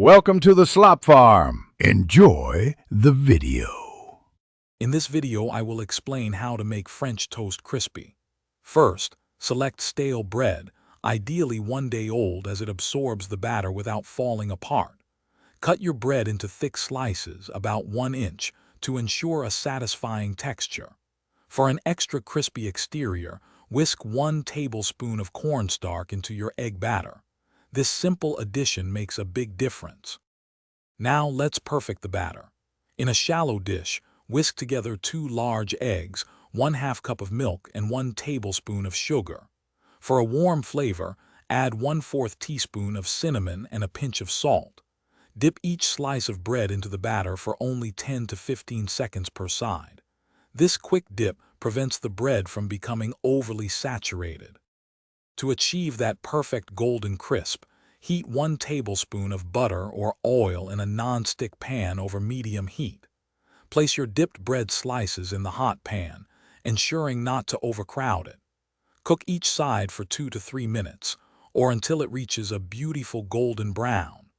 Welcome to the Slop Farm. Enjoy the video. In this video, I will explain how to make French toast crispy. First, select stale bread, ideally 1 day old as it absorbs the batter without falling apart. Cut your bread into thick slices, about 1 inch, to ensure a satisfying texture. For an extra crispy exterior, whisk 1 tablespoon of cornstarch into your egg batter. This simple addition makes a big difference. Now let's perfect the batter. In a shallow dish, whisk together 2 large eggs, 1/2 cup of milk, and 1 tablespoon of sugar. For a warm flavor, add 1/4 teaspoon of cinnamon and a pinch of salt. Dip each slice of bread into the batter for only 10 to 15 seconds per side. This quick dip prevents the bread from becoming overly saturated. To achieve that perfect golden crisp, heat 1 tablespoon of butter or oil in a non-stick pan over medium heat. Place your dipped bread slices in the hot pan, ensuring not to overcrowd it. Cook each side for 2 to 3 minutes, or until it reaches a beautiful golden brown.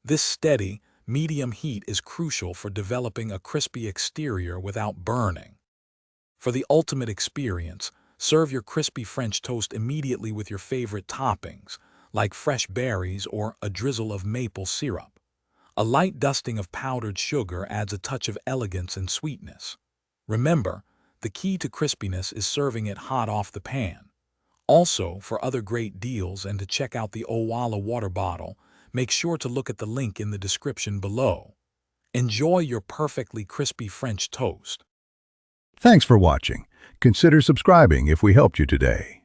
This steady, medium heat is crucial for developing a crispy exterior without burning. For the ultimate experience, serve your crispy French toast immediately with your favorite toppings, like fresh berries or a drizzle of maple syrup. A light dusting of powdered sugar adds a touch of elegance and sweetness. Remember, the key to crispiness is serving it hot off the pan. Also, for other great deals and to check out the Owala water bottle, make sure to look at the link in the description below. Enjoy your perfectly crispy French toast. Thanks for watching. Consider subscribing if we helped you today.